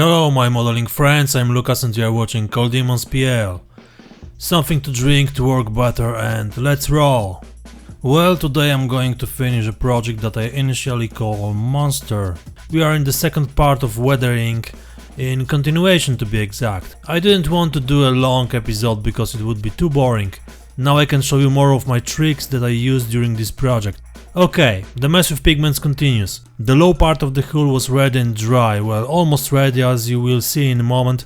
Hello my modeling friends, I'm Lucas and you are watching coldemonspl. Something to drink to work better and let's roll! Well, today I'm going to finish a project that I initially called Monster. We are in the second part of weathering, in continuation to be exact. I didn't want to do a long episode because it would be too boring. Now I can show you more of my tricks that I used during this project. Okay, the mess with pigments continues. The low part of the hull was ready and dry, well, almost ready as you will see in a moment,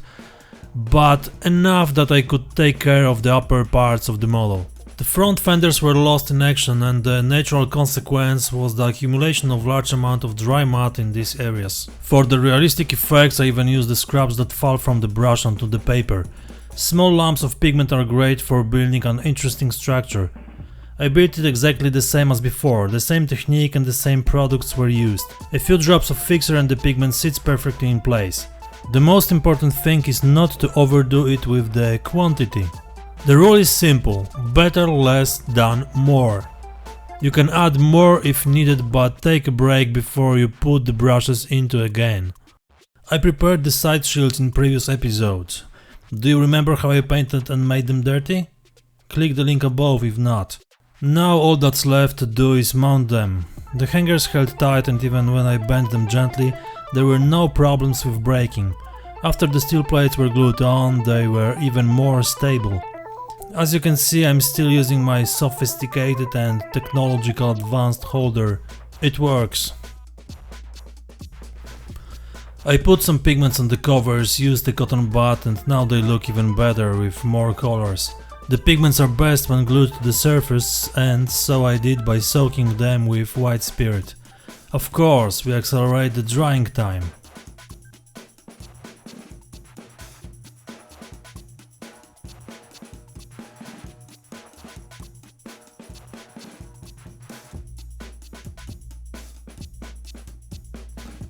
but enough that I could take care of the upper parts of the model. The front fenders were lost in action and the natural consequence was the accumulation of large amount of dry mud in these areas. For the realistic effects I even used the scraps that fall from the brush onto the paper. Small lumps of pigment are great for building an interesting structure. I built it exactly the same as before, the same technique and the same products were used. A few drops of fixer and the pigment sits perfectly in place. The most important thing is not to overdo it with the quantity. The rule is simple, better less than more. You can add more if needed, but take a break before you put the brushes into again. I prepared the side shields in previous episodes. Do you remember how I painted and made them dirty? Click the link above if not. Now all that's left to do is mount them. The hangers held tight and even when I bent them gently, there were no problems with breaking. After the steel plates were glued on, they were even more stable. As you can see, I'm still using my sophisticated and technological advanced holder. It works. I put some pigments on the covers, used the cotton bud and now they look even better with more colors. The pigments are best when glued to the surface and so I did by soaking them with white spirit. Of course, we accelerate the drying time.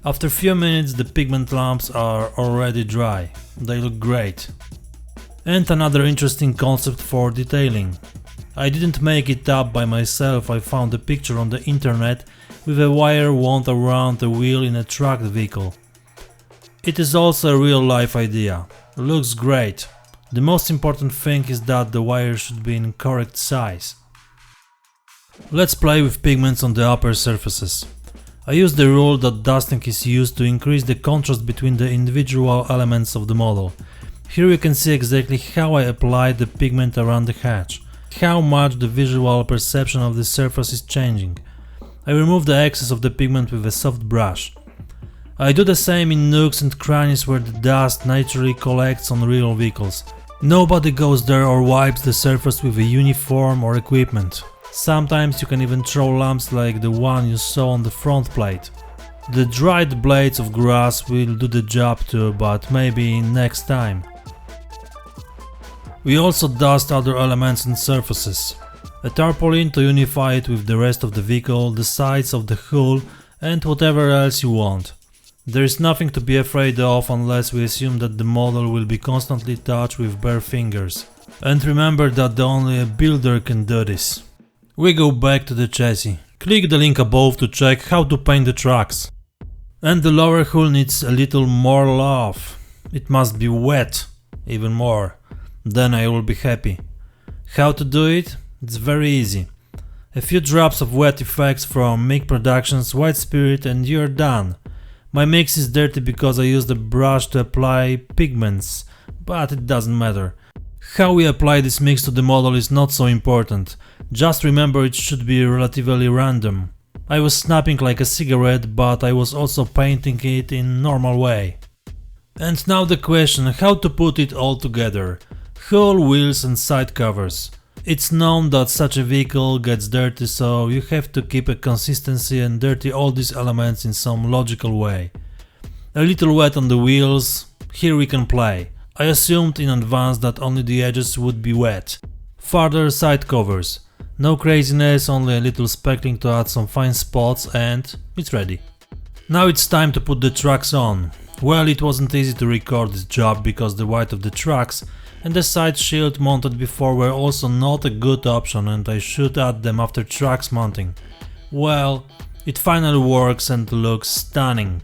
After a few minutes the pigment lumps are already dry. They look great. And another interesting concept for detailing. I didn't make it up by myself, I found a picture on the internet with a wire wound around the wheel in a truck vehicle. It is also a real life idea. Looks great. The most important thing is that the wire should be in correct size. Let's play with pigments on the upper surfaces. I use the rule that dusting is used to increase the contrast between the individual elements of the model. Here you can see exactly how I applied the pigment around the hatch, how much the visual perception of the surface is changing. I remove the excess of the pigment with a soft brush. I do the same in nooks and crannies where the dust naturally collects on real vehicles. Nobody goes there or wipes the surface with a uniform or equipment. Sometimes you can even throw lumps like the one you saw on the front plate. The dried blades of grass will do the job too, but maybe next time. We also dust other elements and surfaces. A tarpaulin to unify it with the rest of the vehicle, the sides of the hull and whatever else you want. There is nothing to be afraid of unless we assume that the model will be constantly touched with bare fingers. And remember that only a builder can do this. We go back to the chassis. Click the link above to check how to paint the trucks. And the lower hull needs a little more love. It must be wet, even more. Then I will be happy. How to do it? It's very easy. A few drops of wet effects from MIG Productions White Spirit and you're done. My mix is dirty because I used a brush to apply pigments, but it doesn't matter. How we apply this mix to the model is not so important. Just remember it should be relatively random. I was snapping like a cigarette, but I was also painting it in normal way. And now the question, how to put it all together. Hull, wheels and side covers. It's known that such a vehicle gets dirty, so you have to keep a consistency and dirty all these elements in some logical way. A little wet on the wheels, here we can play. I assumed in advance that only the edges would be wet. Further side covers. No craziness, only a little speckling to add some fine spots and it's ready. Now it's time to put the trucks on. Well, it wasn't easy to record this job because the weight of the trucks and the side shield mounted before were also not a good option and I should add them after trucks mounting. Well, it finally works and looks stunning.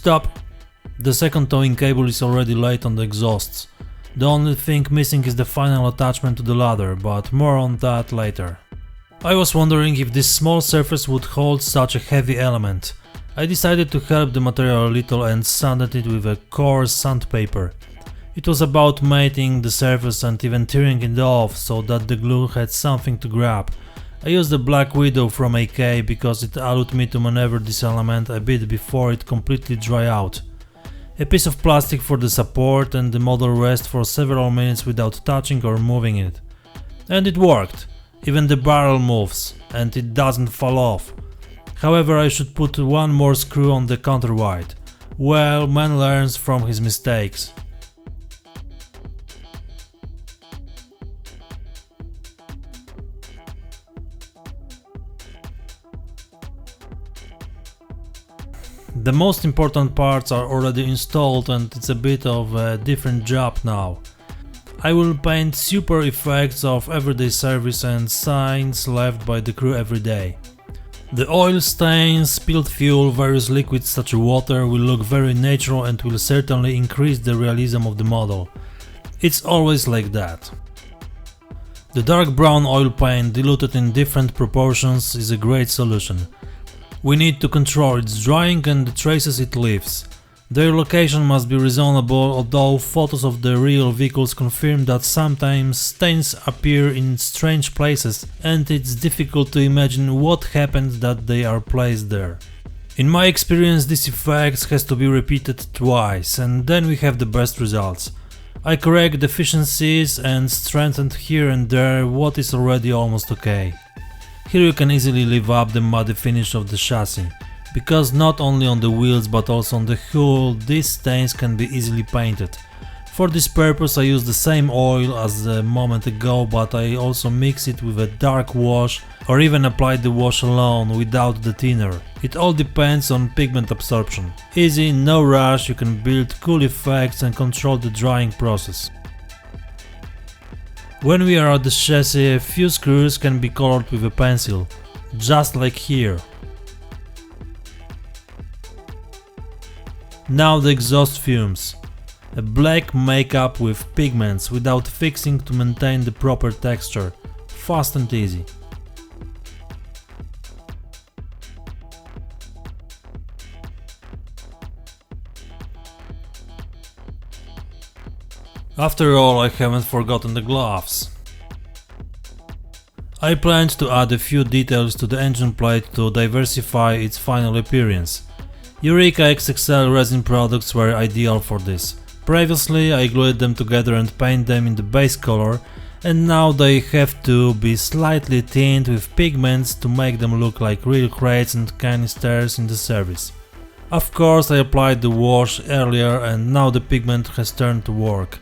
Stop! The second towing cable is already laid on the exhausts. The only thing missing is the final attachment to the ladder, but more on that later. I was wondering if this small surface would hold such a heavy element. I decided to help the material a little and sanded it with a coarse sandpaper. It was about mating the surface and even tearing it off so that the glue had something to grab. I used the Black Widow from AK because it allowed me to maneuver this element a bit before it completely dry out. A piece of plastic for the support and the model rest for several minutes without touching or moving it. And it worked. Even the barrel moves and it doesn't fall off. However, I should put one more screw on the counterweight. Well, man learns from his mistakes. The most important parts are already installed and it's a bit of a different job now. I will paint super effects of everyday service and signs left by the crew every day. The oil stains, spilled fuel, various liquids such as water will look very natural and will certainly increase the realism of the model. It's always like that. The dark brown oil paint diluted in different proportions is a great solution. We need to control its drying and the traces it leaves. Their location must be reasonable, although photos of the real vehicles confirm that sometimes stains appear in strange places and it's difficult to imagine what happened that they are placed there. In my experience, this effect has to be repeated twice and then we have the best results. I correct deficiencies and strengthened here and there what is already almost okay. Here you can easily leave up the muddy finish of the chassis. Because not only on the wheels but also on the hull, these stains can be easily painted. For this purpose I use the same oil as a moment ago, but I also mix it with a dark wash or even apply the wash alone without the thinner. It all depends on pigment absorption. Easy, no rush, you can build cool effects and control the drying process. When we are at the chassis, a few screws can be colored with a pencil, just like here. Now the exhaust fumes. A black makeup with pigments without fixing to maintain the proper texture. Fast and easy. After all, I haven't forgotten the gloves. I planned to add a few details to the engine plate to diversify its final appearance. Eureka XXL resin products were ideal for this. Previously I glued them together and painted them in the base color, and now they have to be slightly tinted with pigments to make them look like real crates and canisters in the service. Of course I applied the wash earlier and now the pigment has turned to work.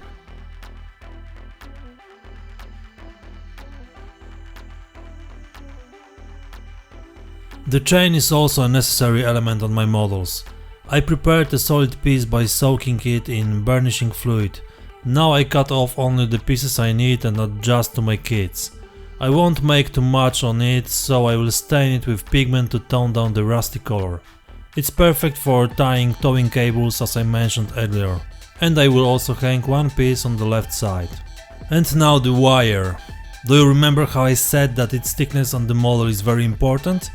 The chain is also a necessary element on my models. I prepared a solid piece by soaking it in burnishing fluid. Now I cut off only the pieces I need and adjust to my kits. I won't make too much on it, so I will stain it with pigment to tone down the rusty color. It's perfect for tying towing cables as I mentioned earlier. And I will also hang one piece on the left side. And now the wire. Do you remember how I said that its thickness on the model is very important?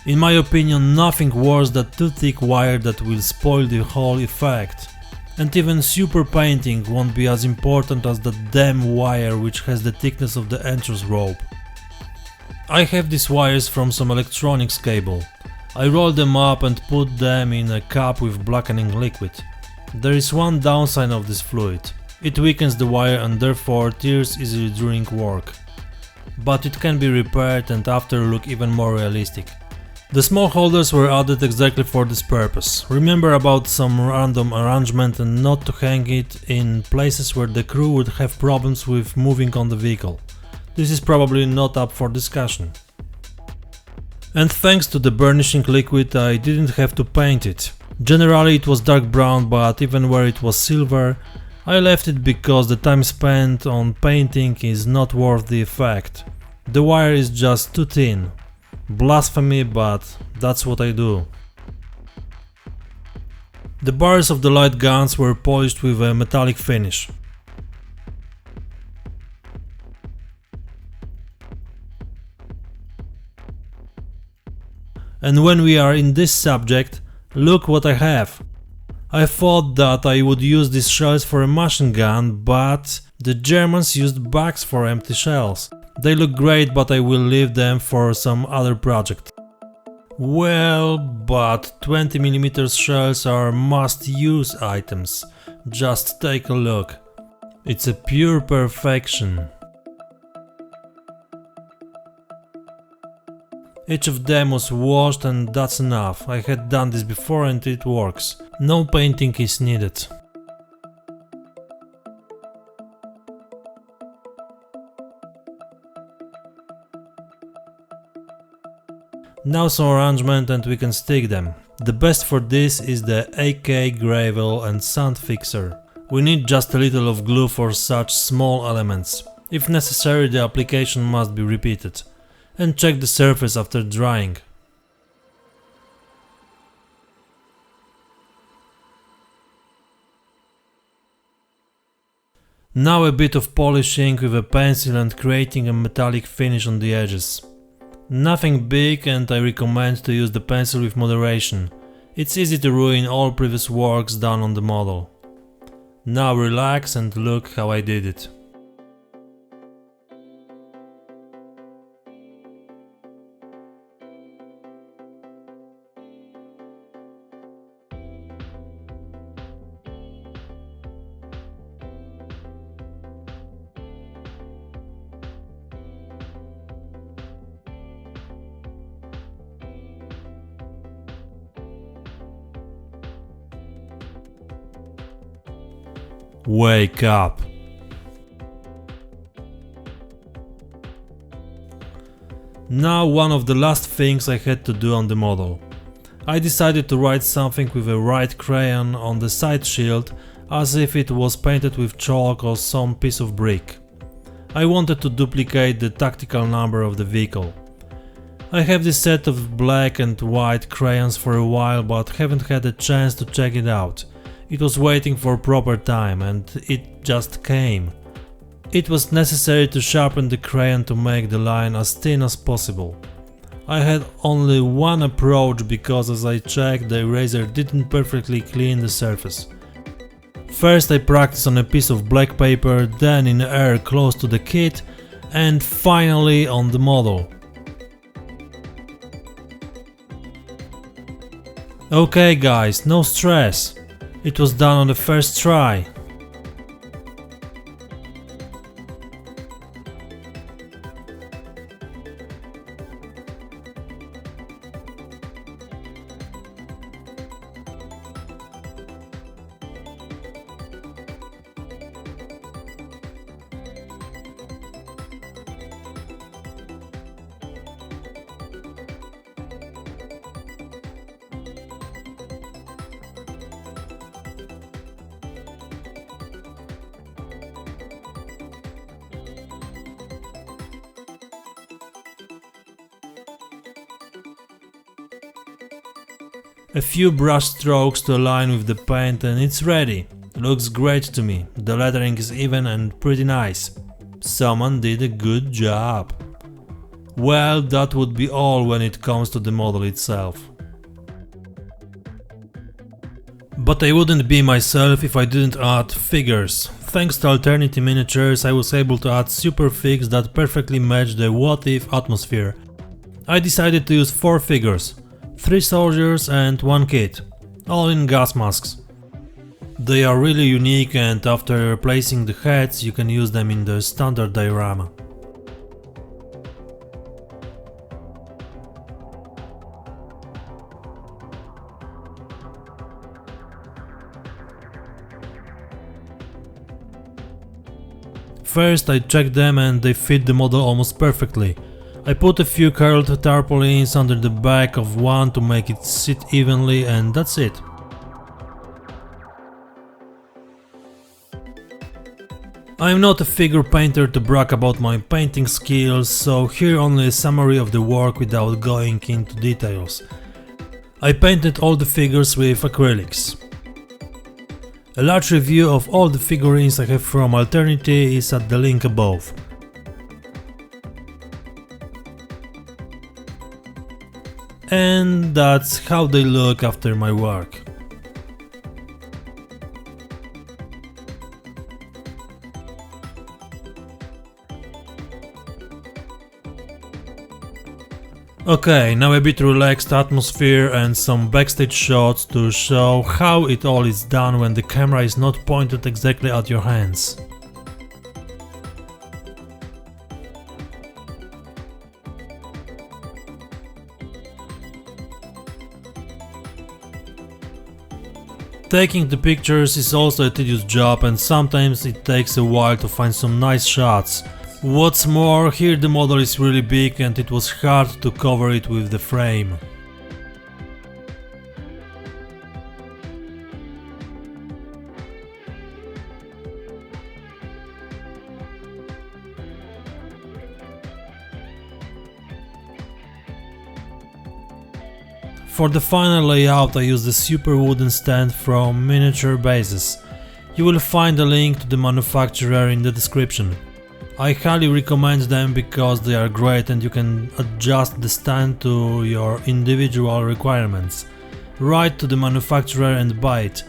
In my opinion, nothing worse than too thick wire that will spoil the whole effect. And even super painting won't be as important as that damn wire which has the thickness of the entrance rope. I have these wires from some electronics cable. I roll them up and put them in a cup with blackening liquid. There is one downside of this fluid. It weakens the wire and therefore tears easily during work. But it can be repaired and after look even more realistic. The small holders were added exactly for this purpose. Remember about some random arrangement and not to hang it in places where the crew would have problems with moving on the vehicle. This is probably not up for discussion. And thanks to the burnishing liquid I didn't have to paint it. Generally it was dark brown, but even where it was silver, I left it because the time spent on painting is not worth the effect. The wire is just too thin. Blasphemy, but that's what I do. The bars of the light guns were polished with a metallic finish. And when we are in this subject, look what I have. I thought that I would use these shells for a machine gun, but the Germans used bags for empty shells. They look great, but I will leave them for some other project. Well, but 20mm shells are must-use items. Just take a look. It's a pure perfection. Each of them was washed and that's enough. I had done this before and it works. No painting is needed. Now some arrangement and we can stick them. The best for this is the AK gravel and sand fixer. We need just a little of glue for such small elements. If necessary, the application must be repeated. And check the surface after drying. Now a bit of polishing with a pencil and creating a metallic finish on the edges. Nothing big and I recommend to use the pencil with moderation. It's easy to ruin all previous works done on the model. Now relax and look how I did it. Wake up! Now one of the last things I had to do on the model. I decided to write something with a white crayon on the side shield as if it was painted with chalk or some piece of brick. I wanted to duplicate the tactical number of the vehicle. I have this set of black and white crayons for a while but haven't had a chance to check it out. It was waiting for proper time and it just came. It was necessary to sharpen the crayon to make the line as thin as possible. I had only one approach because as I checked the eraser didn't perfectly clean the surface. First I practiced on a piece of black paper, then in air close to the kit and finally on the model. Okay guys, no stress. It was done on the first try. A few brush strokes to align with the paint and it's ready. Looks great to me. The lettering is even and pretty nice. Someone did a good job. Well, that would be all when it comes to the model itself. But I wouldn't be myself if I didn't add figures. Thanks to Alternity Miniatures I was able to add super figs that perfectly match the what if atmosphere. I decided to use 4 figures. 3 soldiers and 1 kid, all in gas masks. They are really unique and after replacing the heads you can use them in the standard diorama. First I checked them and they fit the model almost perfectly. I put a few curled tarpaulins under the back of one to make it sit evenly and that's it. I'm not a figure painter to brag about my painting skills, so here only a summary of the work without going into details. I painted all the figures with acrylics. A large review of all the figurines I have from Alternity is at the link above. And that's how they look after my work. Okay, now a bit relaxed atmosphere and some backstage shots to show how it all is done when the camera is not pointed exactly at your hands. Taking the pictures is also a tedious job and sometimes it takes a while to find some nice shots. What's more, here the model is really big and it was hard to cover it with the frame. For the final layout I used the super wooden stand from Miniaturebases. You will find a link to the manufacturer in the description. I highly recommend them because they are great and you can adjust the stand to your individual requirements. Write to the manufacturer and buy it.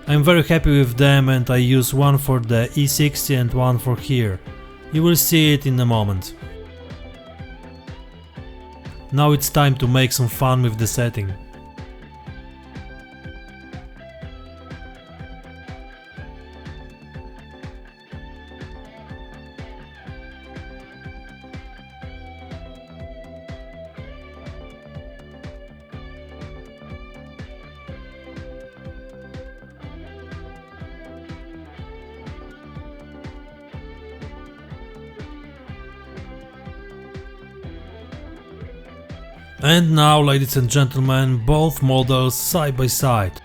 I'm very happy with them and I use one for the E-60 and one for here. You will see it in a moment. Now it's time to make some fun with the setting. And now, ladies and gentlemen, both models side by side.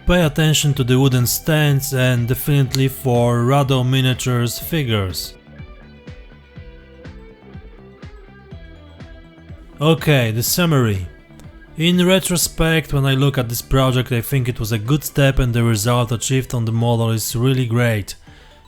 Pay attention to the wooden stands and definitely for Rado Miniatures figures. Okay, the summary. In retrospect, when I look at this project, I think it was a good step and the result achieved on the model is really great.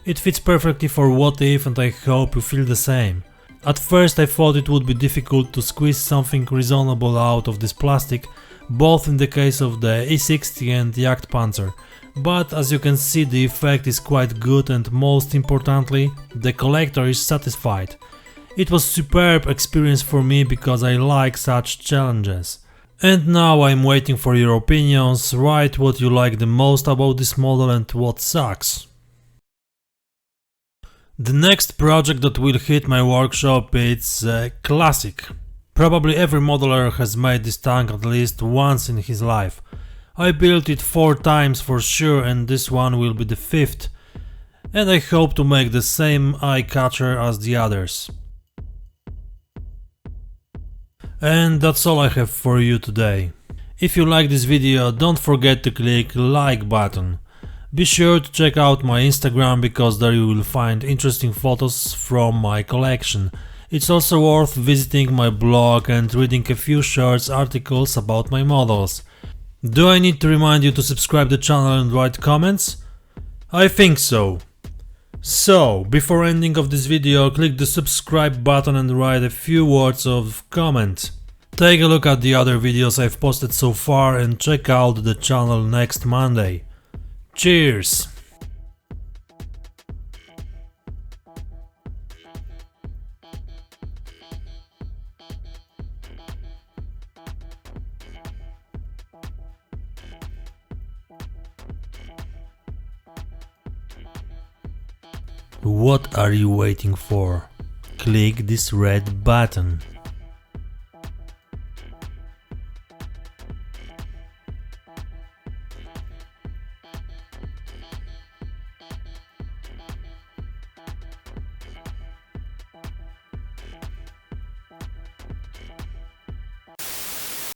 It fits perfectly for What If and I hope you feel the same. At first I thought it would be difficult to squeeze something reasonable out of this plastic, both in the case of the E-60 and Jagdpanzer, but as you can see the effect is quite good and most importantly, the collector is satisfied. It was a superb experience for me because I like such challenges. And now I'm waiting for your opinions, write what you like the most about this model and what sucks. The next project that will hit my workshop is a classic. Probably every modeler has made this tank at least once in his life. I built it 4 times for sure and this one will be the 5th. And I hope to make the same eye-catcher as the others. And that's all I have for you today. If you like this video, don't forget to click like button. Be sure to check out my Instagram because there you will find interesting photos from my collection. It's also worth visiting my blog and reading a few short articles about my models. Do I need to remind you to subscribe to the channel and write comments? I think so. So, before ending of this video, click the subscribe button and write a few words of comment. Take a look at the other videos I've posted so far and check out the channel next Monday. Cheers! What are you waiting for? Click this red button.